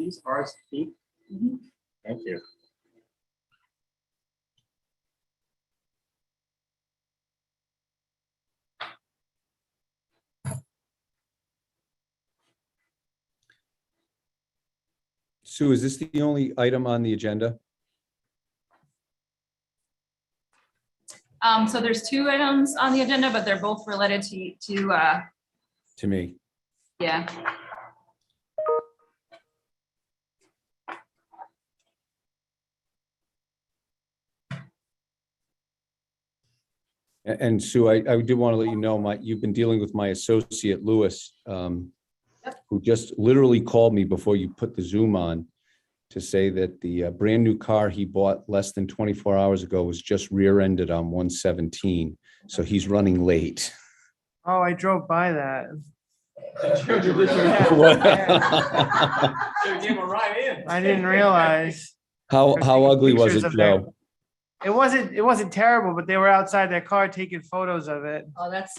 these ours, Pete? Thank you. Sue, is this the only item on the agenda? So there's two items on the agenda, but they're both related To me. yeah. And Sue, I do want to let you know, you've been dealing with my associate, Lewis, who just literally called me before you put the Zoom on to say that the brand new car he bought less than 24 hours ago was just rear-ended on 117. So he's running late. Oh, I drove by that. I didn't realize. How ugly was Pictures it, of their- Joe? It wasn't terrible, but they were outside their car taking photos of it. Oh, that's.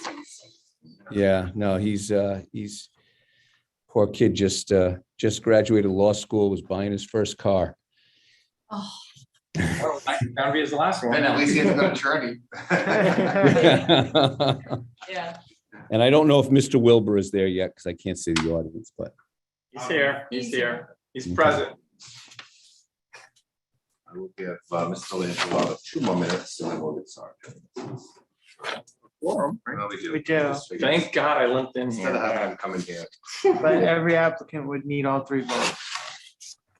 Yeah, no, he's poor kid just graduated law school, was buying his first car. Oh, Well, that'll be his last one. And at least he has a good attorney. yeah. And I don't know if Mr. Wilbur is there yet because I can't see the audience, but He's here, he's He's here, he's Okay. present. I will give Mr. Langelo 2 more minutes and then we'll get started. Quorum, No, we do. We do. Thank God I limped in Instead of having here. him come in here. But every applicant would need all 3 votes.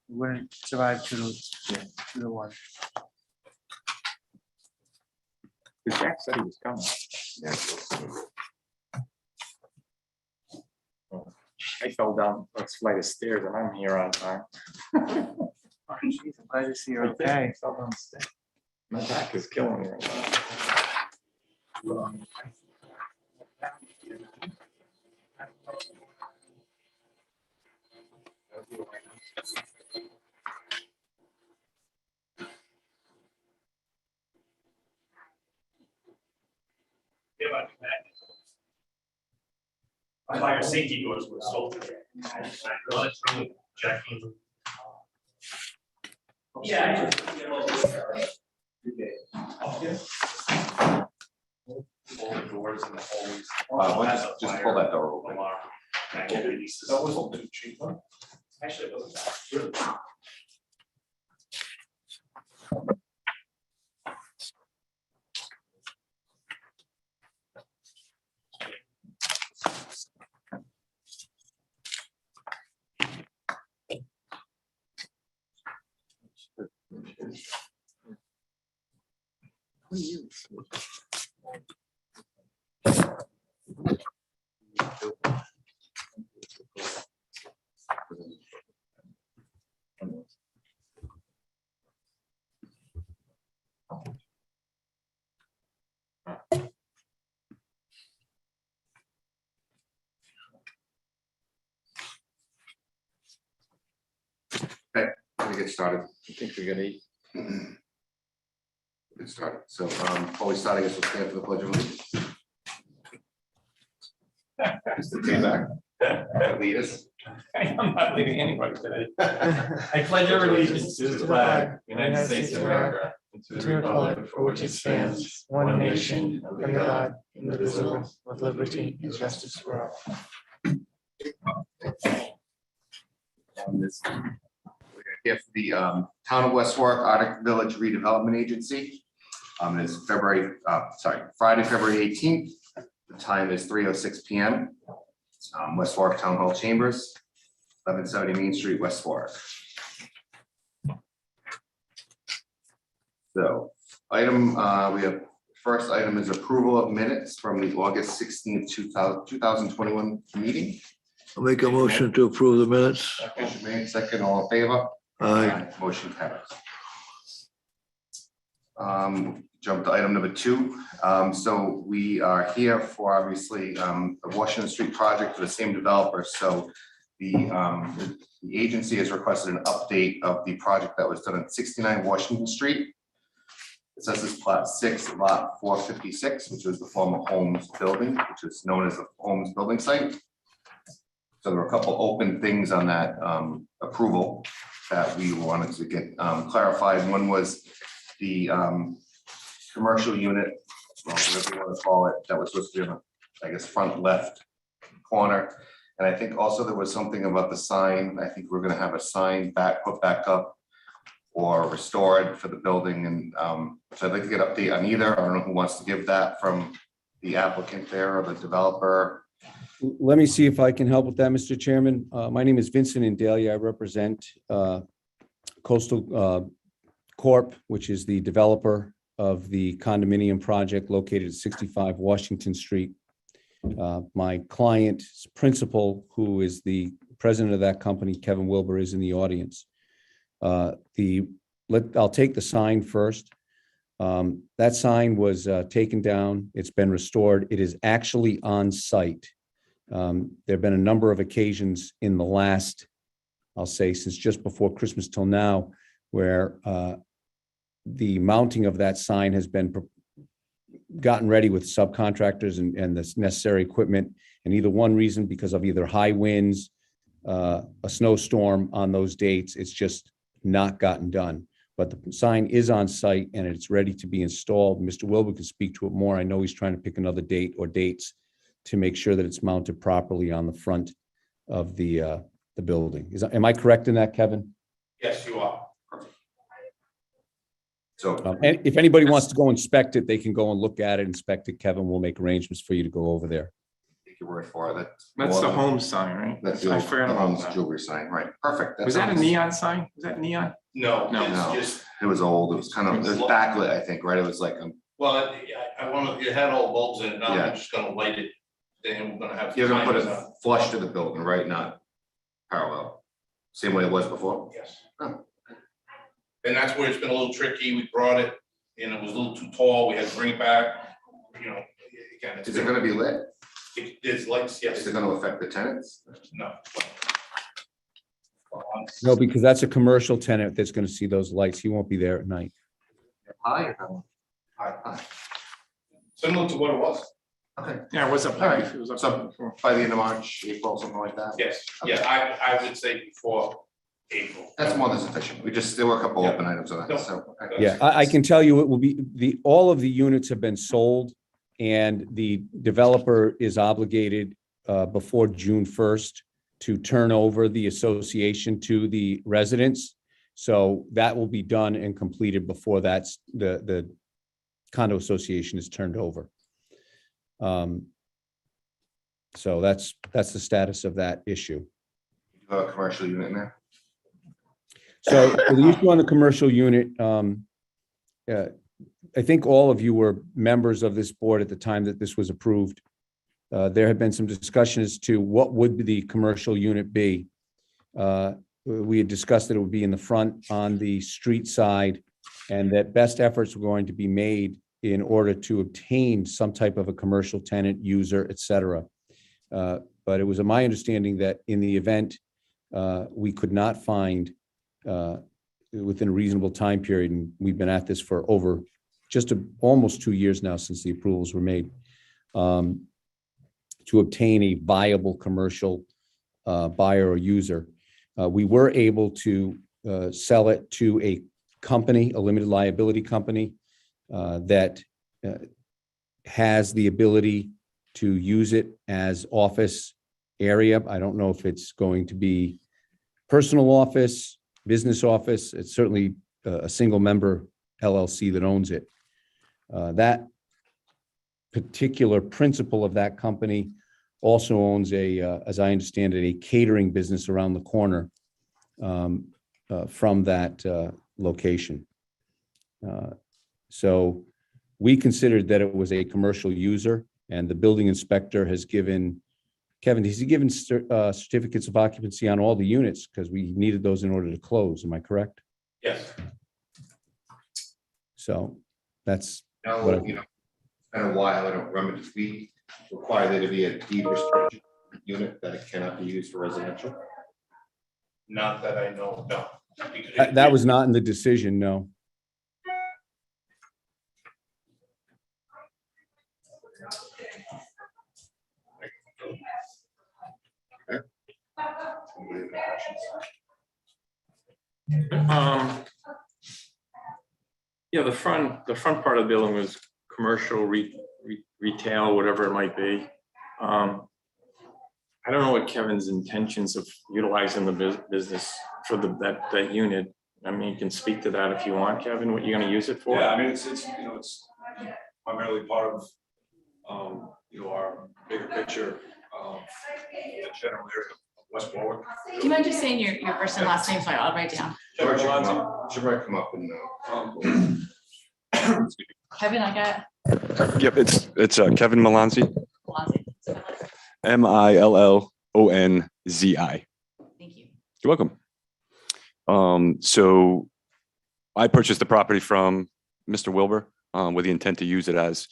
Wouldn't survive 2-1. Jack said he was coming. I fell down a flight of stairs and I'm here on time. Oh, geez, I'm glad to see you're okay. I fell down the stairs. My back is killing me right now. Fire safety doors were sold. I realized from Jackie. Yeah. All the doors and the hallways. Just pull that door open. That wasn't too cheap, huh? Actually, it wasn't that. Let me get started. I think we're gonna eat. Get started. So before we start, I guess we'll stand for the pledge of allegiance. Mr. Tezak, lead us. I'm not leaving anybody today. I pledge allegiance To the flag, United States of America, and to the republic for which it stands, one nation, under God, indivisible, with liberty and justice for all. We're here for the Town of West Warwick Arctic Village Redevelopment Agency. It's Friday, February 18th. The time is 3:06 p.m. West Warwick Town Hall Chambers, 1170 Main Street, West Warwick. So we have first item is approval of minutes from the August 16th, 2021 meeting. I'll make a motion to approve the minutes. Motion made, second, all in favor? Aye. Motion carries. Jump to item number 2. So we are here for obviously the Washington Street project for the same developer. So the agency has requested an update of the project that was done at 69 Washington Street. It says this plot 6, lot 456, which was the former Holmes building, which is known as the Holmes building site. So there were a couple open things on that approval that we wanted to get clarified. One was the commercial unit, well, whatever you want to call it, that was supposed to be on the, I guess, front left corner. And I think also there was something about the sign. I think we're gonna have a sign put back up or restored for the building. And so I'd like to get an update on either. I don't know who wants to give that from the applicant there or the developer. Let me see if I can help with that, Mr. Chairman. My name is Vincent Indalia. I represent Coastal Corp., which is the developer of the condominium project located at 65 Washington Street. My client's principal, who is the president of that company, Kevin Wilbur, is in the audience. I'll take the sign first. That sign was taken down. It's been restored. It is actually on site. There have been a number of occasions in the last, I'll say, since just before Christmas till now, where the mounting of that sign has been gotten ready with subcontractors and the necessary equipment. And either one reason, because of either high winds, a snowstorm on those dates, it's just not gotten done. But the sign is on site and it's ready to be installed. Mr. Wilbur can speak to it more. I know he's trying to pick another date or dates to make sure that it's mounted properly on the front of the building. Am I correct in that, Kevin? Yes, you are. So And if anybody wants to go inspect it, they can go and look at it, inspect it. Kevin will make arrangements for you to go over there. take your word for it. That's the home sign, right? That's the I old- forgot the about home's that. jewelry sign, right? Perfect. Was that a sounds- neon sign? Was that neon? No, No. No. it's just, It was old. It was kind of, it was backlit, I think, right? It was like, well, I want to, it had all bulbs in it, now Yeah. I'm just gonna light it. Then we're gonna have. you're gonna put signs it on. flush to the building, right? Not parallel. Same way it was before? Yes. Oh. And that's where it's been a little tricky, we brought it, and it was a little too tall, we had to bring it back, you know, again, it's. Is it gonna be lit? There's lights, Is yes, it gonna affect the tenants? no. No, because that's a commercial tenant that's going to see those lights. He won't be there at night. High. Similar to what it was, Okay, Yeah, it was up. All right. It was up So- before. by the end of March, April, something like that? yes, yeah, I would say before April. That's more than sufficient. There were a couple Yeah. open items on that, so. okay. Yeah, I can tell you it will be, all of the units have been sold and the developer is obligated before June 1st to turn over the association to the residents. So that will be done and completed before that's the condo association is turned over. So that's the status of that issue. You have a commercial unit in there? So for the issue on the commercial unit, I think all of you were members of this board at the time that this was approved. There had been some discussion as to what would the commercial unit be. We had discussed that it would be in the front on the street side and that best efforts were going to be made in order to obtain some type of a commercial tenant, user, et cetera. But it was my understanding that in the event we could not find within a reasonable time period, and we've been at this for over almost 2 years now since the approvals were made, to obtain a viable commercial buyer or user. We were able to sell it to a company, a limited liability company that has the ability to use it as office area. I don't know if it's going to be personal office, business office. It's certainly a single member LLC that owns it. That particular principal of that company also owns as I understand it, a catering business around the corner from that location. So we considered that it was a commercial user, and the building inspector has given, Kevin, has he given certificates of occupancy on all the units? Because we needed those in order to close. Am I correct? Yes, So that's, No, What- you know, it's been a while. I don't remember. Did we require there to be a deed restriction unit that it cannot be used for residential? not that I know, of, no. Because that was not in the decision, no. Anybody have any questions? Yeah, the front part of the building was commercial, retail, whatever it might be. I don't know what Kevin's intentions of utilizing the business for that unit. I mean, you can speak to that if you want, Kevin, what you're gonna use it for. Yeah, I mean, it's, it's primarily part of, our bigger picture, the general area of West Warwick. Do you mind just saying your first and last name so I'll write down? George, should probably come up and, Kevin, I got Yep, it's Kevin Malanzi, Malazzi. Millonzi. Thank you. You're welcome. So I purchased the property from Mr. Wilbur with the intent to use it as,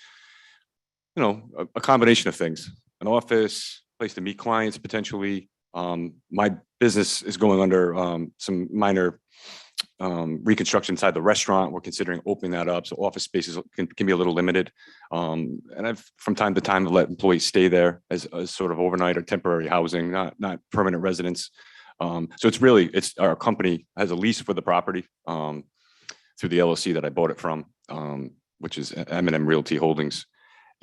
a combination of things, an office, place to meet clients potentially. My business is going under some minor reconstruction inside the restaurant. We're considering opening that up. So office spaces can be a little limited. And I've from time to time let employees stay there as sort of overnight or temporary housing, not permanent residence. So it's our company has a lease for the property through the LLC that I bought it from, which is M&M Realty Holdings.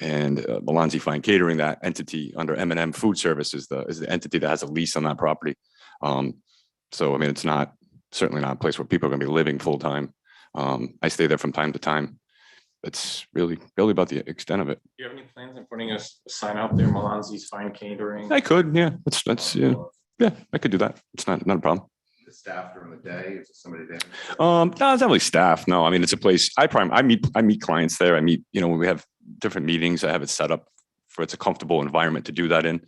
And Malanzi Fine Catering, that entity under M&M Food Service is the entity that has a lease on that property. So, I mean, it's certainly not a place where people are going to be living full time. I stay there from time to time. That's really about the extent of it. Do you have any plans on putting a sign out there, Malanzi's Fine Catering? I could, yeah. Yeah, I could do that. It's not a problem. the staff during the day? Is it somebody there? No, it's not really staff. No, I mean, it's a place I meet clients there. I meet, when we have different meetings, I have it set up for it's a comfortable environment to do that in.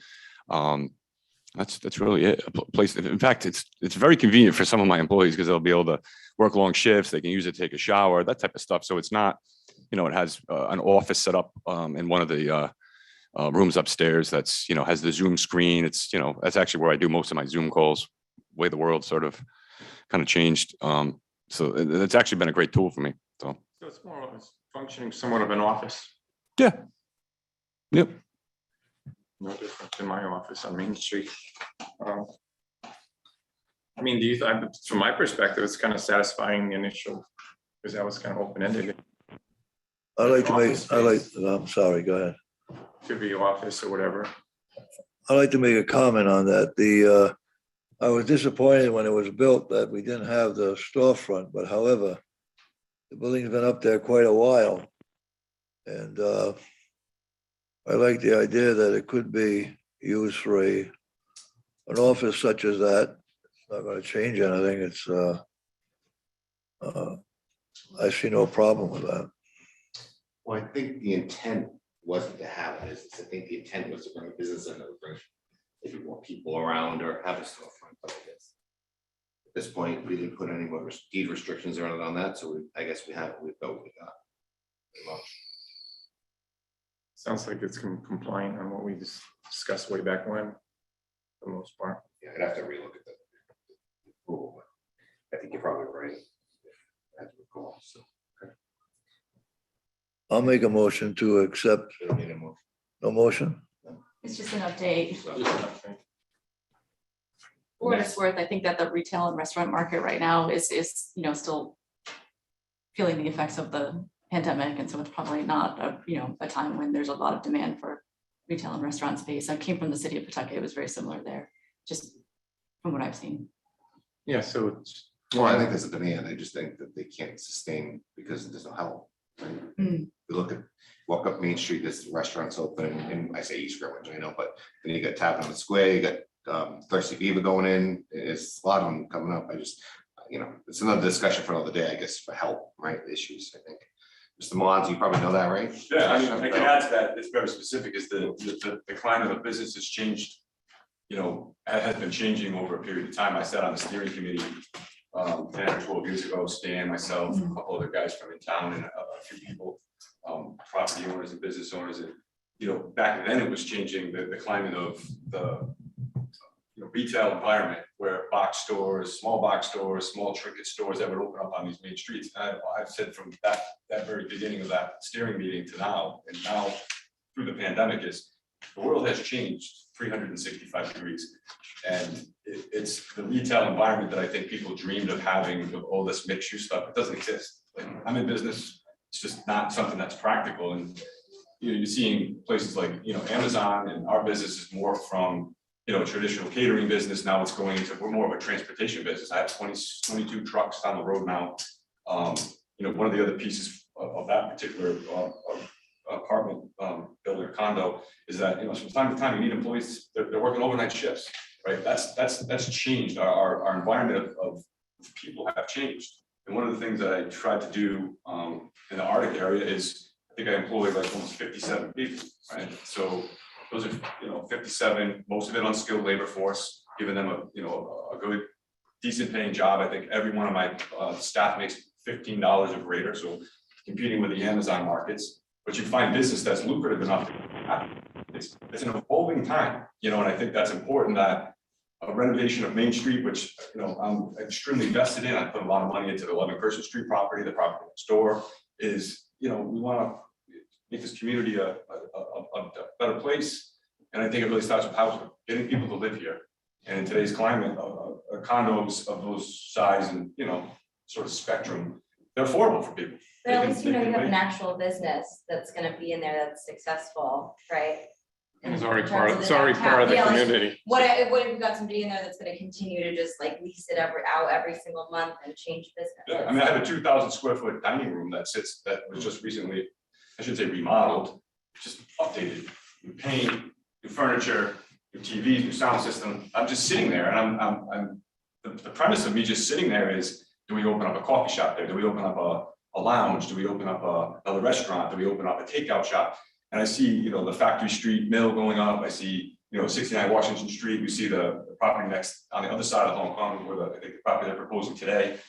That's really it. A place. In fact, it's very convenient for some of my employees because they'll be able to work long shifts. They can use it to take a shower, that type of stuff. So it's not, it has an office set up in one of the rooms upstairs. That's has the Zoom screen. It's that's actually where I do most of my Zoom calls. Way the world sort of kind of changed. So it's actually been a great tool for me. So it's more of a functioning somewhat of an office. Yeah. Yep. No different than my office on Main Street. I mean, from my perspective, it's kind of satisfying the initial, because that was kind of open-ended. I'm sorry, go ahead. Could be office or whatever. I'd like to make a comment on that. I was disappointed when it was built that we didn't have the storefront, but however, the building's been up there quite a while. And I like the idea that it could be used for an office such as that. It's not going to change anything. It's I see no problem with that. Well, I think the intent wasn't to have it. I think the intent was to bring a business in that would bring maybe more people around or have a storefront. But I guess at this point, we didn't put any more deed restrictions around on that. So I guess we got what we got. Sounds like it's compliant on what we discussed way back when, for the most part. Yeah, I'd have to relook at the approval, but I think you're probably right. I have to recall. So I'll make a motion to accept. we don't need a motion. No motion? It's just an update. So, For what it's worth, I think that the retail and restaurant market right now is still feeling the effects of the pandemic, and so it's probably not a time when there's a lot of demand for retail and restaurant space. I came from the city of Pawtucket. It was very similar there, just from what I've seen. yeah, so it's. Well, I think there's a demand. I just think that they can't sustain because there's no help. Right? Mm. You walk up Main Street, there's restaurants open, and I say East Greenwich, I know, but then you got Tavern on the Square, you got Thirsty Beaver going in. It's a lot of them coming up. I just, it's another discussion for another day, I guess, for help, right? Issues, I think. Mr. Malans, you probably know that, right? Yeah, I mean, I can add to that. It's very specific. Is the climate of business has changed. Has been changing over a period of time. I sat on the steering committee 10 or 12 years ago. Stan, myself, a couple other guys from in town, and a few people, property owners and business owners, and back then it was changing the climate of the retail environment where small box stores, small trinket stores that would open up on these main streets. I've said from that very beginning of that steering meeting to now, and now through the pandemic, is the world has changed 365 degrees, and it's the retail environment that I think people dreamed of having with all this mixed use stuff. It doesn't exist. Like, I'm in business, it's just not something that's practical. And you're seeing places like, Amazon, and our business is more from, traditional catering business. Now it's going into, we're more of a transportation business. I have 22 trucks on the road now. One of the other pieces of that particular apartment building or condo is that, from time to time, you need employees, they're working overnight shifts, right? That's changed. Our environment of people have changed. And one of the things that I tried to do in the Arctic area is, I think I employed like almost 57 people, right? So those are, 57, most of it unskilled labor force, giving them a good, decent paying job. I think every one of my staff makes $15 or greater, so competing with the Amazon markets. But you find business that's lucrative enough. It's an evolving time, and I think that's important, that a renovation of Main Street, which, I'm extremely invested in. I put a lot of money into the 11 Person Street property, the property next door, is, we want to make this community a better place. And I think it really starts with housing, getting people to live here. And in today's climate, condos of those size and, sort of spectrum, they're affordable for people. But at least you have an actual business that's gonna be in there that's successful, right? And it's In already terms part, the downtown. of the Yeah, like, community. What if we got somebody in there that's gonna continue to just like lease it every single month and change business? Yeah, I mean, I have a 2,000 square foot dining room that was just recently, I should say remodeled, just updated, new paint, new furniture, new TVs, new sound system. I'm just sitting there, and I'm the premise of me just sitting there is, do we open up a coffee shop there? Do we open up a lounge? Do we open up another restaurant? Do we open up a takeout shop? And I see, the Factory Street Mill going up. I see, 69 Washington Street. We see the property next on the other side of Hong Kong, where I think the property they're proposing today.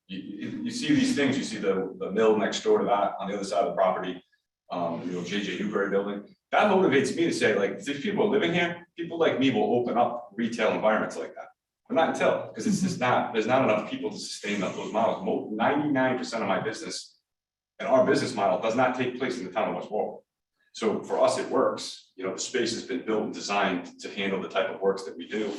You see these things. You see the mill next door to that on the other side of the property. JJ Newberry building. That motivates me to say, like, if people are living here, people like me will open up retail environments like that. But not until, because it's just there's not enough people to sustain those models. 99% of my business and our business model does not take place in the town of West Warwick. So for us, it works. The space has been built and designed to handle the type of works that we do.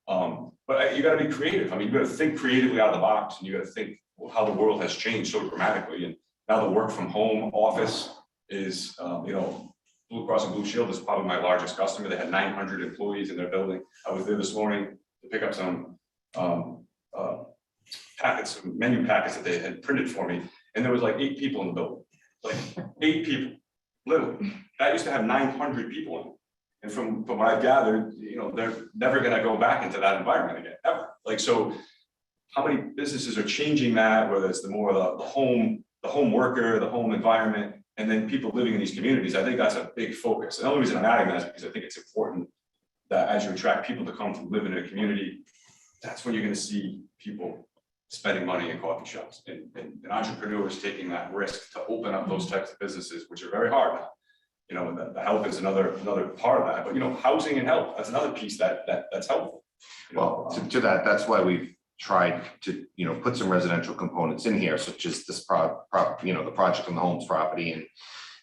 But you got to be creative. I mean, you got to think creatively out of the box, and you got to think how the world has changed so dramatically. And now the work from home office is, Blue Cross and Blue Shield is probably my largest customer. They had 900 employees in their building. I was there this morning to pick up some packets, some menu packets that they had printed for me. And there was like 8 people in the building, like 8 people, literally. That used to have 900 people in it. And from what I've gathered, they're never gonna go back into that environment again, ever. Like, so how many businesses are changing that, whether it's the home worker, the home environment, and then people living in these communities? I think that's a big focus. And the only reason I'm adding that is because I think it's important that as you attract people to come to live in a community, that's when you're gonna see people spending money in coffee shops and entrepreneurs taking that risk to open up those types of businesses, which are very hard now. The help is another part of that, but housing and help, that's another piece that's helpful. Well, to that, that's why we've tried to, put some residential components in here, such as this the project on the Holmes property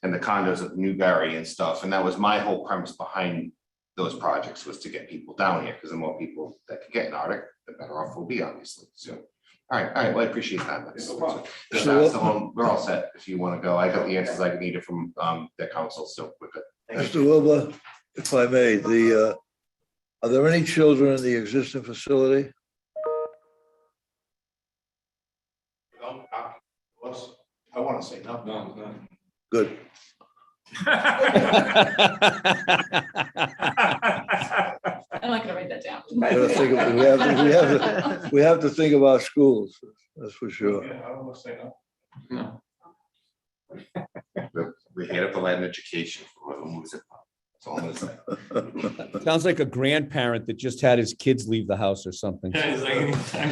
and the condos at Newberry and stuff. And that was my whole premise behind those projects, was to get people down here, because the more people that can get in Arctic, the better off we'll be, obviously. So, all right, well, I appreciate that. No problem. We're all set if you want to go. I got the answers I needed from the council, so we're good. Mr. Wilbur, if I may, are there any children in the existing facility? I want to say no. No. Good. I'm not gonna write that down. We have to think about schools, that's for sure. Yeah, I don't want to say no. No. We're here to provide an education for whoever moves it. That's all I'm gonna say. Sounds like a grandparent that just had his kids leave the house or something. I'm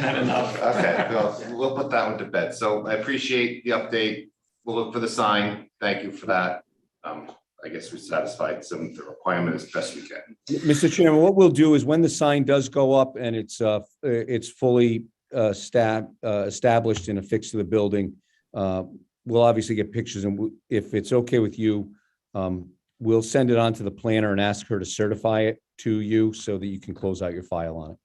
not enough. Okay, well, we'll put that one to bed. So I appreciate the update. We'll look for the sign. Thank you for that. I guess we satisfied some of the requirement as best we can. Mr. Chairman, what we'll do is when the sign does go up and it's fully established and affixed to the building, we'll obviously get pictures, and if it's okay with you, we'll send it on to the planner and ask her to certify it to you so that you can close out your file on it.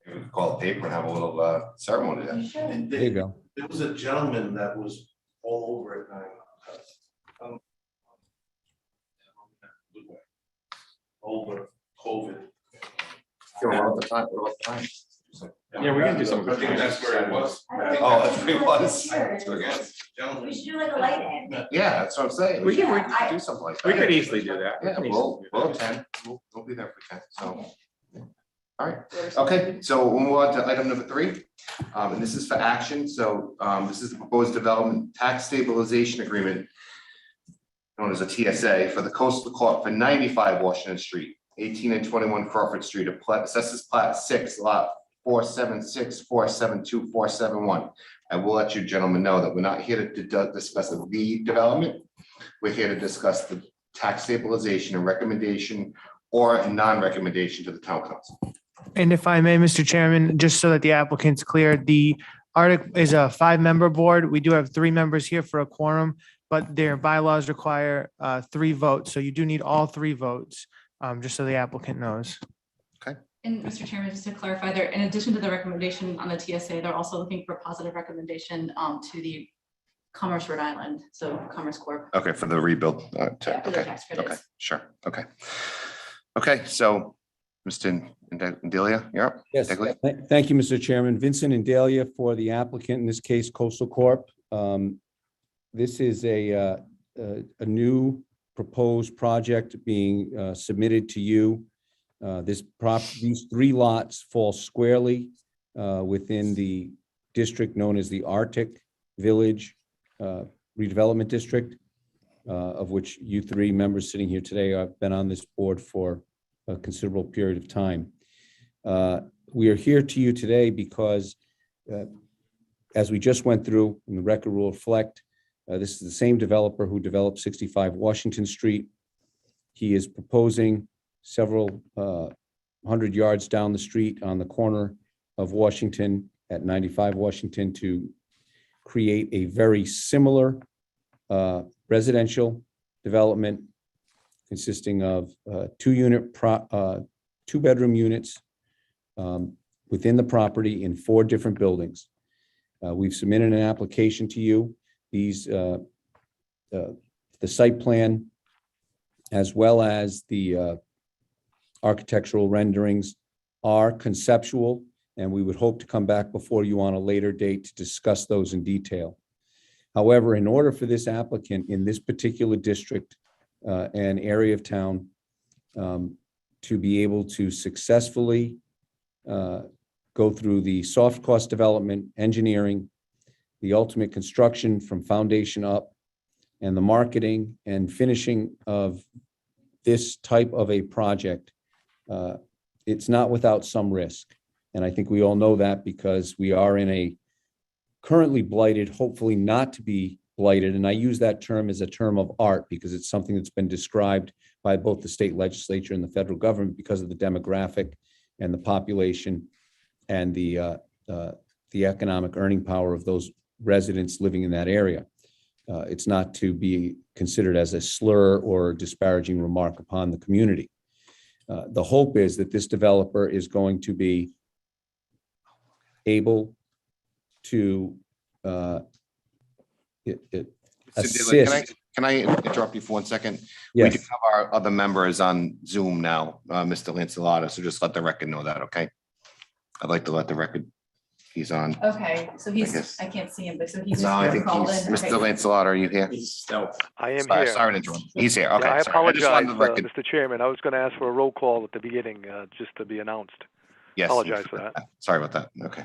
We could call the paper and have a little ceremony there. There you go. There was a gentleman that was all over it. Over COVID. Yeah, we can do something. I think that's where it was. Oh, that's where it was. That's where it was. Gentlemen. We should do like a light in. Yeah, that's what I'm saying. We can- could do something like that. We could easily do that. We Yeah, can easily do we'll that. attend. We'll be there for 10, so. All right, okay, so we'll move on to item number 3. And this is for action. So this is the proposed development tax stabilization agreement known as a TSA for the coastal court for 95 Washington Street, 18 and 21 Crawford Street, assesses plat 6, lot 476, 472, 471. I will let you gentlemen know that we're not here to discuss the development. We're here to discuss the tax stabilization and recommendation or non-recommendation to the town council. And if I may, Mr. Chairman, just so that the applicant's clear, the article is a 5-member board. We do have 3 members here for a quorum, but their bylaws require 3 votes. So you do need all 3 votes, just so the applicant knows. And Mr. Chairman, just to clarify there, in addition to the recommendation on the TSA, they're also looking for positive recommendation to the Commerce Rhode Island, so Commerce Corp. Okay, for the rebuild. Yeah, for their Okay, tax okay, credits. sure, okay. Okay, so Mr. Delia, you're up. Yes, Take a lead. thank you, Mr. Chairman. Vincent and Dahlia for the applicant, in this case, Coastal Corp. This is a new proposed project being submitted to you. These 3 lots fall squarely within the district known as the Arctic Village Redevelopment District, of which you 3 members sitting here today have been on this board for a considerable period of time. We are here to you today because, as we just went through, and the record will reflect, this is the same developer who developed 65 Washington Street. He is proposing several 100 yards down the street on the corner of Washington at 95 Washington to create a very similar residential development consisting of 2-bedroom units within the property in 4 different buildings. We've submitted an application to you. These, the site plan, as well as the architectural renderings, are conceptual, and we would hope to come back before you on a later date to discuss those in detail. However, in order for this applicant in this particular district and area of town to be able to successfully go through the soft cost development, engineering, the ultimate construction from foundation up, and the marketing and finishing of this type of a project, it's not without some risk. And I think we all know that because we are in a currently blighted, hopefully not to be blighted. And I use that term as a term of art because it's something that's been described by both the state legislature and the federal government because of the demographic and the population and the economic earning power of those residents living in that area. It's not to be considered as a slur or disparaging remark upon the community. The hope is that this developer is going to be able to assist. Can I interrupt you for 1 second? Yes. We do have our other members on Zoom now, Mr. Lancelot, so just let the record know that, okay? I'd like to let the record, he's on. Okay, so guess. he's, I can't see him, but so he's No, I just think called he's, in. Mr. Okay. Lancelot, are you here? He's stealth. I am Sorry, here. sorry to interrupt. He's here, okay. Yeah, I sorry. just apologize, wanted the record. Mr. Chairman. I was going to ask for a roll call at the beginning, just to be announced. Yes. Apologize for that. Sorry about that, okay.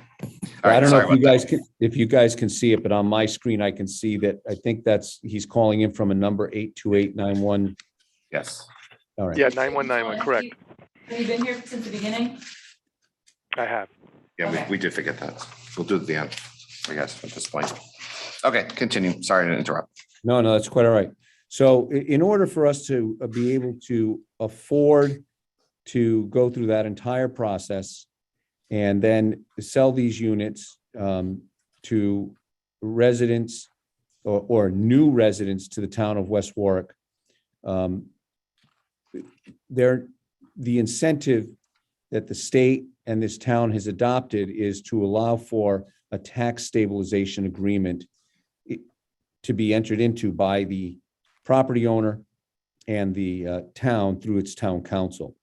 I don't know sorry if you about guys can, if you guys can see it, but on my screen, I can see that, I think that's, he's calling in from a number 82891. Yes. All right. Yeah, 9191, correct. Have you been here since the beginning? I have. Yeah, Okay. we did forget that. We'll do it at the end, I guess, at this point. Okay, continue. Sorry to interrupt. No, that's quite all right. So in order for us to be able to afford to go through that entire process and then sell these units to residents or new residents to the town of West Warwick, The incentive that the state and this town has adopted is to allow for a tax stabilization agreement to be entered into by the property owner and the town through its town council.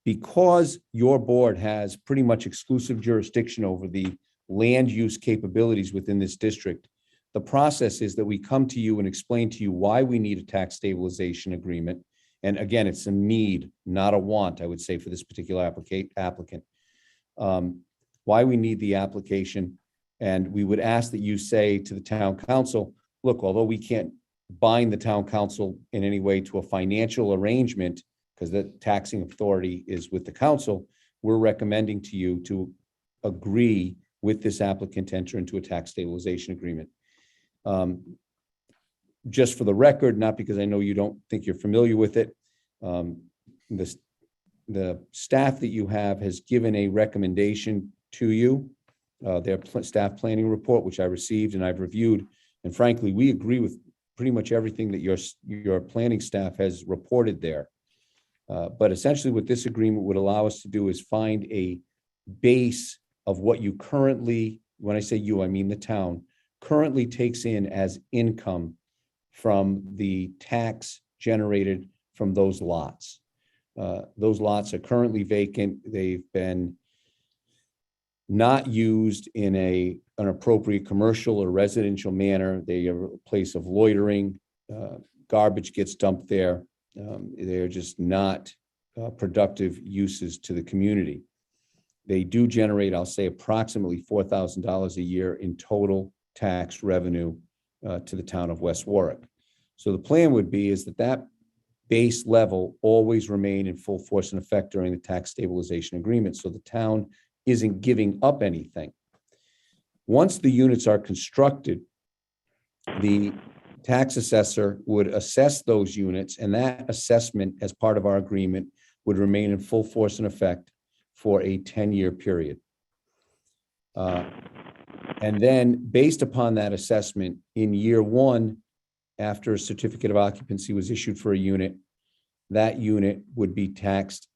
Because your board has pretty much exclusive jurisdiction over the land use capabilities within this district, the process is that we come to you and explain to you why we need a tax stabilization agreement. And again, it's a need, not a want, I would say, for this particular applicant. Why we need the application. And we would ask that you say to the town council, look, although we can't bind the town council in any way to a financial arrangement, because the taxing authority is with the council, we're recommending to you to agree with this applicant to enter into a tax stabilization agreement. Just for the record, not because I know you don't think you're familiar with it, the staff that you have has given a recommendation to you, their staff planning report, which I received and I've reviewed. And frankly, we agree with pretty much everything that your planning staff has reported there. But essentially what this agreement would allow us to do is find a base of what you currently, when I say you, I mean the town, currently takes in as income from the tax generated from those lots. Those lots are currently vacant. They've been not used in an appropriate commercial or residential manner. They are a place of loitering. Garbage gets dumped there. They're just not productive uses to the community. They do generate, I'll say, approximately $4,000 a year in total tax revenue to the town of West Warwick. So the plan would be is that base level always remain in full force and effect during the tax stabilization agreement. So the town isn't giving up anything. Once the units are constructed, the tax assessor would assess those units, and that assessment as part of our agreement would remain in full force and effect for a 10-year period. And then based upon that assessment, in year one, after a certificate of occupancy was issued for a unit, that unit would be taxed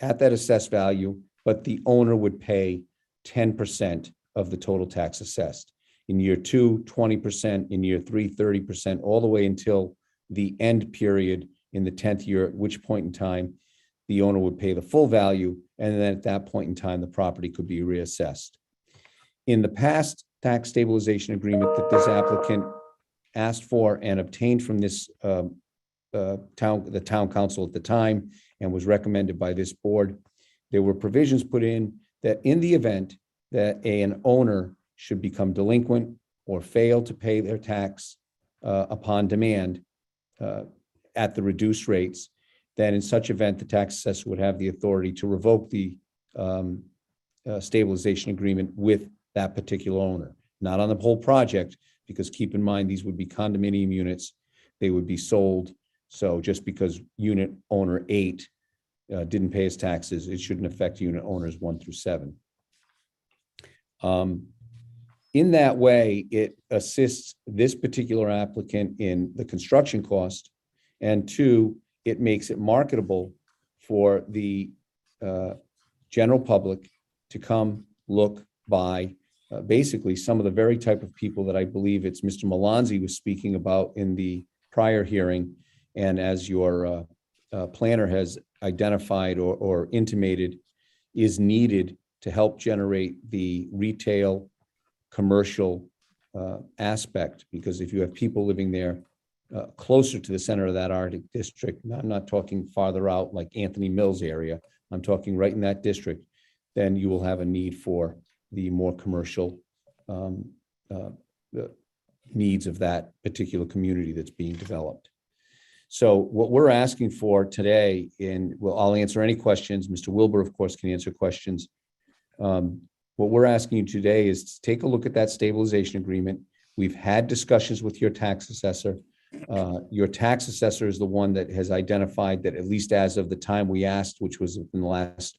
at that assessed value, but the owner would pay 10% of the total tax assessed. In year two, 20%, in year three, 30%, all the way until the end period in the 10th year, at which point in time the owner would pay the full value. And then at that point in time, the property could be reassessed. In the past tax stabilization agreement that this applicant asked for and obtained from this the town council at the time and was recommended by this board, there were provisions put in that in the event that an owner should become delinquent or fail to pay their tax upon demand at the reduced rates, then in such event, the tax assessor would have the authority to revoke the stabilization agreement with that particular owner. Not on the whole project, because keep in mind, these would be condominium units. They would be sold. So just because unit owner 8 didn't pay his taxes, it shouldn't affect unit owners 1 through 7. In that way, it assists this particular applicant in the construction cost, and 2, it makes it marketable for the general public to come, look, buy, basically some of the very type of people that I believe it's Mr. Malanzi was speaking about in the prior hearing, and as your planner has identified or intimated, is needed to help generate the retail commercial aspect. Because if you have people living there closer to the center of that Arctic district, I'm not talking farther out like Anthony Mills area, I'm talking right in that district, then you will have a need for the more commercial needs of that particular community that's being developed. So what we're asking for today, well, I'll answer any questions. Mr. Wilbur, of course, can answer questions. What we're asking you today is to take a look at that stabilization agreement. We've had discussions with your tax assessor. Your tax assessor is the one that has identified that, at least as of the time we asked, which was in the last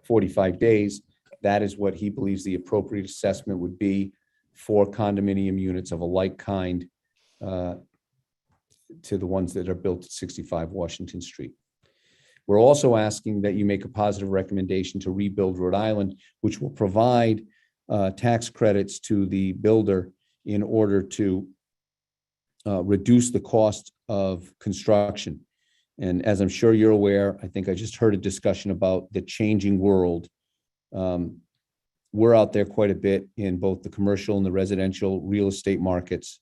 45 days, that is what he believes the appropriate assessment would be for condominium units of a like kind to the ones that are built at 65 Washington Street. We're also asking that you make a positive recommendation to Rebuild Rhode Island, which will provide tax credits to the builder in order to reduce the cost of construction. And as I'm sure you're aware, I think I just heard a discussion about the changing world. We're out there quite a bit in both the commercial and the residential real estate markets,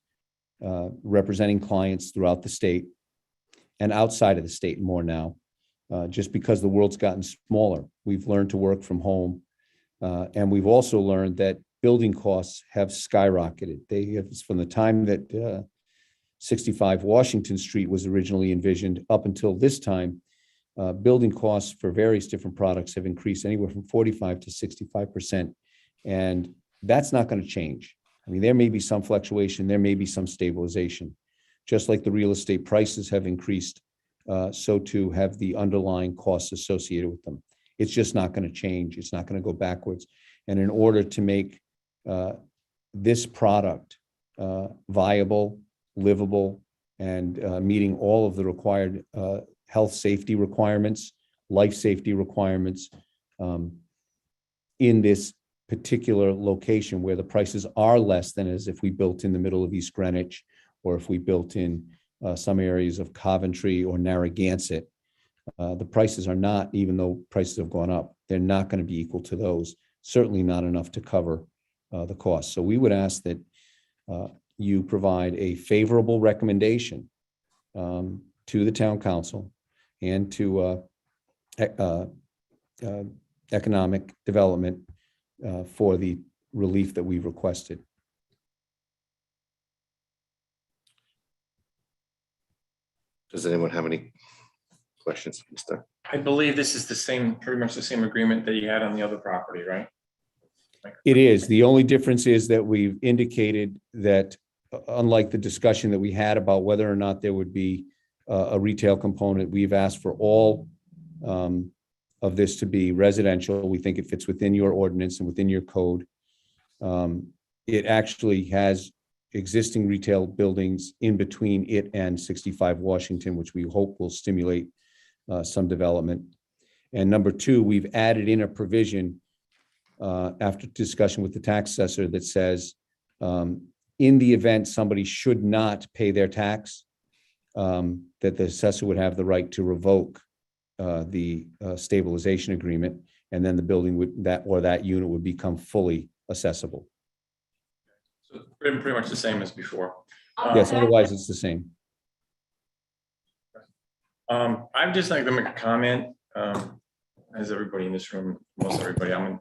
representing clients throughout the state and outside of the state more now. Just because the world's gotten smaller, we've learned to work from home. And we've also learned that building costs have skyrocketed. They have, from the time that 65 Washington Street was originally envisioned up until this time, building costs for various different products have increased anywhere from 45 to 65%. And that's not going to change. I mean, there may be some fluctuation, there may be some stabilization. Just like the real estate prices have increased, so too have the underlying costs associated with them. It's just not going to change. It's not going to go backwards. And in order to make this product viable, livable, and meeting all of the required health safety requirements, life safety requirements in this particular location where the prices are less than as if we built in the middle of East Greenwich, or if we built in some areas of Coventry or Narragansett. The prices are not, even though prices have gone up, they're not going to be equal to those, certainly not enough to cover the cost. So we would ask that you provide a favorable recommendation to the town council and to economic development for the relief that we've requested. Does anyone have any questions, Mr.? I believe this is the same, pretty much the same agreement that you had on the other property, right? It is. The only difference is that we've indicated that, unlike the discussion that we had about whether or not there would be a retail component, we've asked for all of this to be residential. We think it fits within your ordinance and within your code. It actually has existing retail buildings in between it and 65 Washington, which we hope will stimulate some development. And number two, we've added in a provision after discussion with the tax assessor that says, in the event somebody should not pay their tax, that the assessor would have the right to revoke the stabilization agreement, and then the building would, that unit would become fully assessable. So pretty much the same as before. Yes, otherwise it's the same. I'd just like to make a comment, as everybody in this room, most everybody, I'm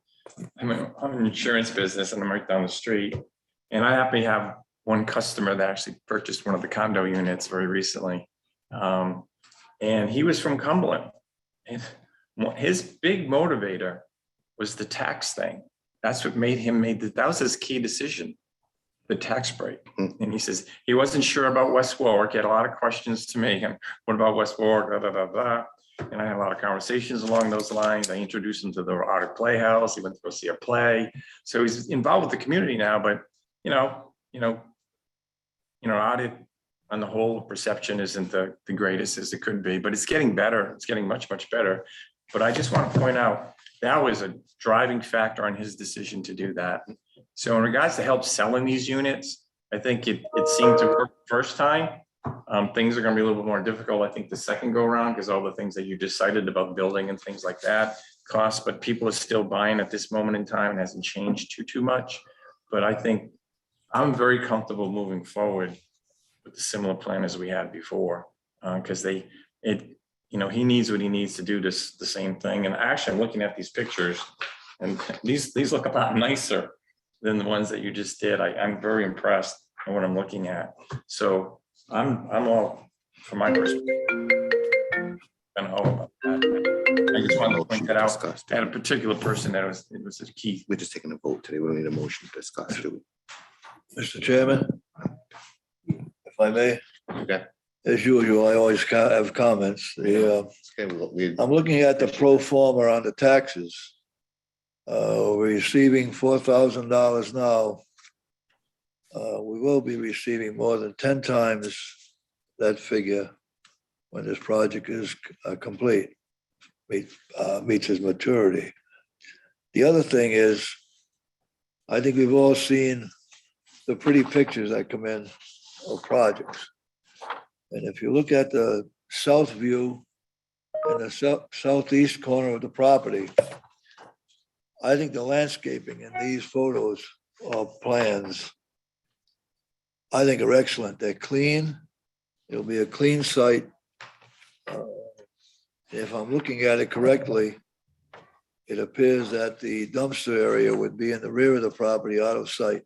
an insurance business and I'm right down the street. And I happen to have one customer that actually purchased one of the condo units very recently. And he was from Cumberland. And his big motivator was the tax thing. That's what made him that was his key decision, the tax break. And he says he wasn't sure about West Warwick. He had a lot of questions to me. And what about West Warwick? Blah, blah, blah, blah. And I had a lot of conversations along those lines. I introduced him to the Arctic Playhouse. He went to go see a play. So he's involved with the community now, but Arctic on the whole perception isn't the greatest as it could be, but it's getting better. It's getting much, much better. But I just want to point out that was a driving factor on his decision to do that. So in regards to help selling these units, I think it seemed to work the first time. Things are going to be a little bit more difficult, I think, the second go around, because all the things that you decided about building and things like that cost, but people are still buying at this moment in time. It hasn't changed too much. But I think I'm very comfortable moving forward with the similar plan as we had before, because he needs what he needs to do this the same thing. And actually, I'm looking at these pictures, and these look a lot nicer than the ones that you just did. I'm very impressed with what I'm looking at. So I'm all, from my perspective, gonna hope about that. I just wanted to point that out. I had a particular person that it was a key. We're just taking a vote today. We don't need a motion to discuss, do we? Mr. Chairman, if I may, Okay. as usual, I always have comments. Okay, I'm looking at the pro forma on the taxes. We're receiving $4,000 now. We will be receiving more than 10 times that figure when this project is complete, meets its maturity. The other thing is, I think we've all seen the pretty pictures that come in of projects. And if you look at the south view in the southeast corner of the property, I think the landscaping in these photos or plans, I think are excellent. They're clean. It'll be a clean site. If I'm looking at it correctly, it appears that the dumpster area would be in the rear of the property out of sight,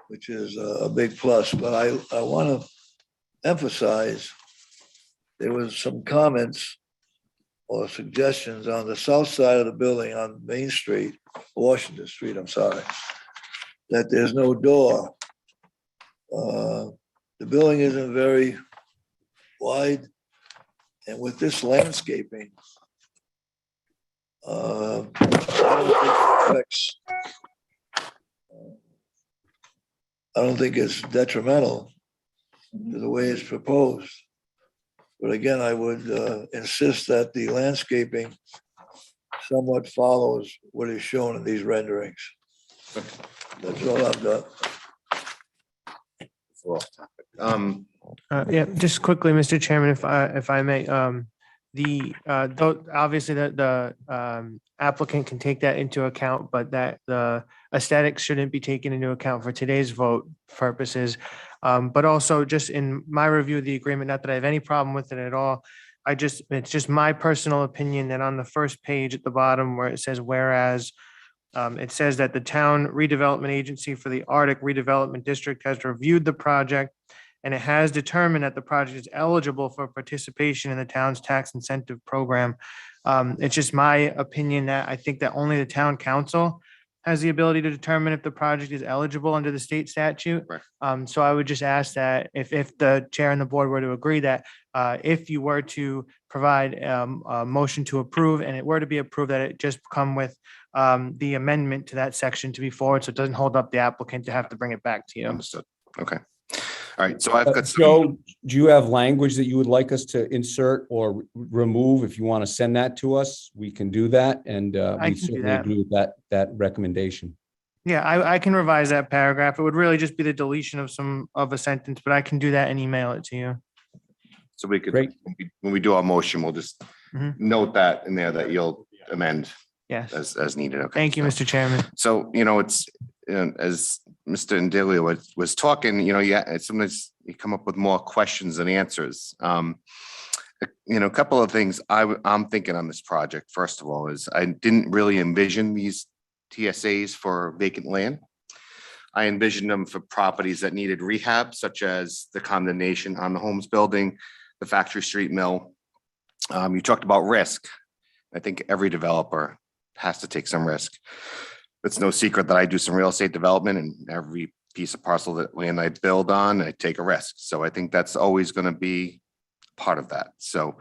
which is a big plus. But I want to emphasize, there was some comments or suggestions on the south side of the building on Main Street, Washington Street, I'm sorry, that there's no door. The building isn't very wide. And with this landscaping, I don't think it's detrimental to the way it's proposed. But again, I would insist that the landscaping somewhat follows what is shown in these renderings. That's all I've got. Yeah, just quickly, Mr. Chairman, if I may, obviously the applicant can take that into account, but that the aesthetics shouldn't be taken into account for today's vote purposes. But also just in my review of the agreement, not that I have any problem with it at all. It's just my personal opinion that on the first page at the bottom where it says, whereas, it says that the town redevelopment agency for the Arctic redevelopment district has reviewed the project and it has determined that the project is eligible for participation in the town's tax incentive program. It's just my opinion that I think that only the town council has the ability to determine if the project is eligible under the state statute. Right. So I would just ask that if the chair and the board were to agree that if you were to provide a motion to approve and it were to be approved, that it just come with the amendment to that section to be forward, so it doesn't hold up the applicant to have to bring it back to you. Understood. Okay. All right. So I've got some. Joe, do you have language that you would like us to insert or remove? If you want to send that to us, we can do that. And I we can do certainly that. agree with that recommendation. Yeah, I can revise that paragraph. It would really just be the deletion of a sentence, but I can do that and email it to you. So we could, Great. when we do our motion, we'll just Mhm. note that in there that you'll amend Yes. as needed. Okay. Thank you, Mr. Chairman. So, it's, as Mr. Indelia was talking, sometimes you come up with more questions than answers. A couple of things I'm thinking on this project, first of all, is I didn't really envision these TSAs for vacant land. I envisioned them for properties that needed rehab, such as the condemnation on the Holmes building, the Factory Street Mill. You talked about risk. I think every developer has to take some risk. It's no secret that I do some real estate development, and every piece of parcel that land I build on, I take a risk. So I think that's always going to be part of that. So,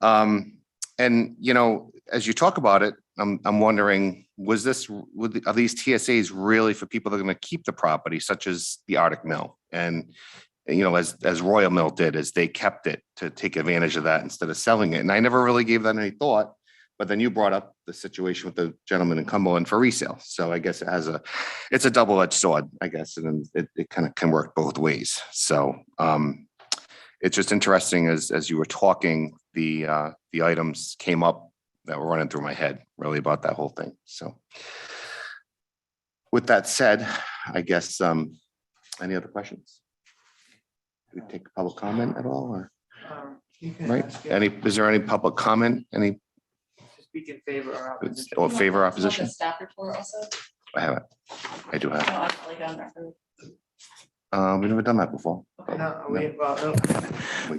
as you talk about it, I'm wondering, are these TSAs really for people that are going to keep the property, such as the Arctic Mill? And, as Royal Mill did, as they kept it to take advantage of that instead of selling it. And I never really gave that any thought. But then you brought up the situation with the gentleman in Cumberland for resale. So I guess it's a double-edged sword, I guess, and it kind of can work both ways. So it's just interesting as you were talking, the items came up that were running through my head really about that whole thing. So with that said, I guess any other questions? Did we take public comment at all, or right? Is there any public comment? Any? Speak in favor or opposition. Or favor, opposition? The staff report also? I have it. I do have it. No, I probably don't remember. We've never done that before.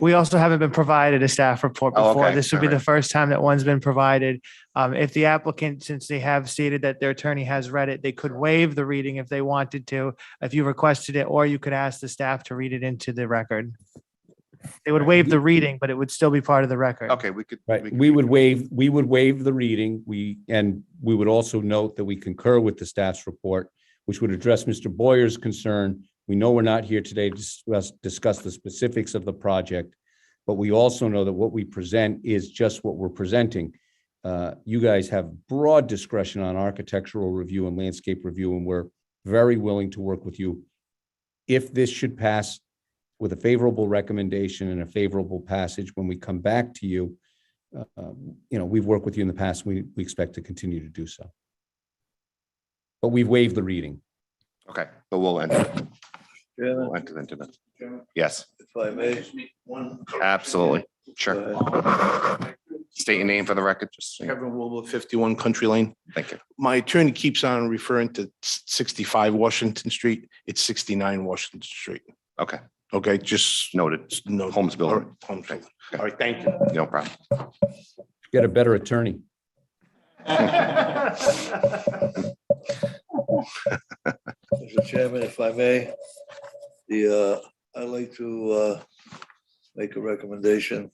We also haven't been provided a staff report Oh, before. okay. This would be All the right. first time that one's been provided. If the applicant, since they have stated that their attorney has read it, they could waive the reading if they wanted to, if you requested it, or you could ask the staff to read it into the record. They would waive the reading, but it would still be part of the record. Okay, we could. Right. We would waive the reading. We would also note that we concur with the staff's report, which would address Mr. Boyer's concern We know we're not here today to discuss the specifics of the project, but we also know that what we present is just what we're presenting. You guys have broad discretion on architectural review and landscape review, and we're very willing to work with you. If this should pass with a favorable recommendation and a favorable passage, when we come back to you, we've worked with you in the past. We expect to continue to do so. But we've waived the reading. Okay, but we'll enter. Chairman, We'll enter into that. Yes, if I may. absolutely. Sure. Go ahead. State your name for the record, just so you- Kevin Wilbur, 51 Country Lane. thank you. My attorney keeps on referring to 65 Washington Street. It's 69 Washington Street. Okay, Okay, just noted. no. Holmes All right, building. Holmes building. All right, thank you. No problem. Get a better attorney. Mr. Chairman, if I may, I'd like to make a recommendation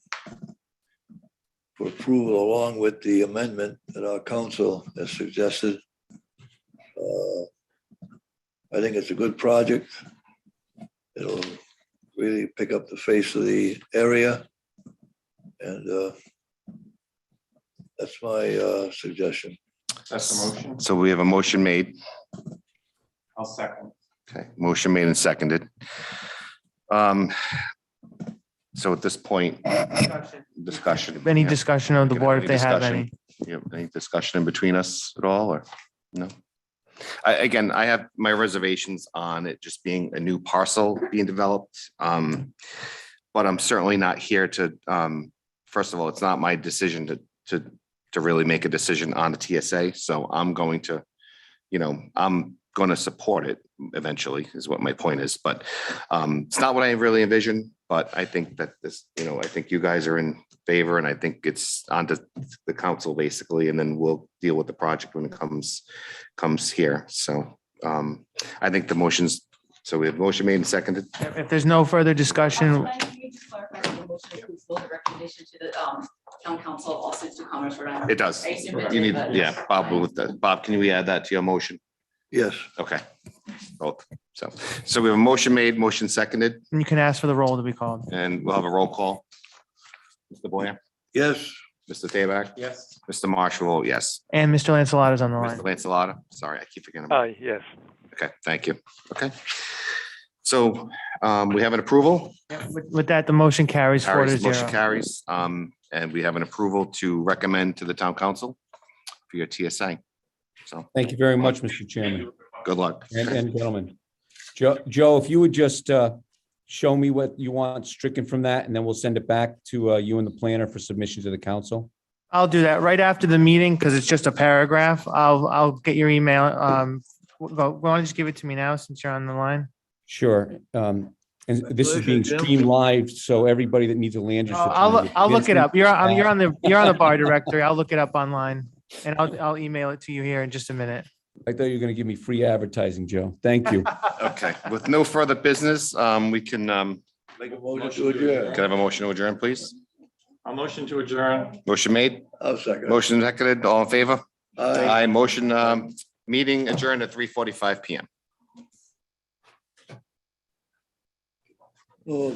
for approval along with the amendment that our council has suggested. I think it's a good project. It'll really pick up the face of the area. And that's my suggestion. That's the motion. So we have a motion made. I'll second. Okay, motion made and seconded. So at this point, discussion. Any Yeah. discussion of the Any board if they have discussion? any? Any discussion in between us at all, or no? Again, I have my reservations on it just being a new parcel being developed. But I'm certainly not here to, first of all, it's not my decision to really make a decision on the TSA. So I'm going to, I'm going to support it eventually is what my point is, but it's not what I really envisioned. But I think that this, I think you guys are in favor, and I think it's onto the council basically, and then we'll deal with the project when it comes here. So I think the motions, so we have motion made and seconded. If there's no further discussion, Can you just clarify that the motion includes both the recommendation to the town council, also to Commerce Rhode Island? It does. I assume it You did, need, but- yeah, Bob, with the, Bob, can you add that to your motion? Yes. Okay, both. So we have a motion made, motion seconded, you can ask for the roll to be called. and we'll have a roll call. Mr. Boyer, Yes. Mr. Tabak, Yes. Mr. Marshall, yes. And Mr. Lancelot is on the Mr. line. Lancelota, sorry, I keep forgetting. about Yes. Okay, thank you. Okay. So we have an approval. With that, the motion carries 4-0. Motion carries. And we have an approval to recommend to the town council for your TSA. So Thank you very much, Mr. Chairman good luck. and gentlemen. Joe, if you would just show me what you want stricken from that, and then we'll send it back to you and the planner for submission to the council. I'll do that right after the meeting because it's just a paragraph. I'll get your email. Why don't you just give it to me now since you're on the line? Sure. And this is being Pleasure, Jim. streamed live, so everybody that needs a land use. I'll look it up. You're on the bar directory. I'll look it up online and I'll email it to you here in just a minute. I thought you were going to give me free advertising, Joe. Thank you. Okay, with no further business, we can Make a motion to adjourn. can I have a motion to adjourn, please? I'll motion to adjourn. Motion made, I'll second. motion seconded, all in favor? Aye. Aye, motion, meeting adjourned at 3:45 PM. Oh,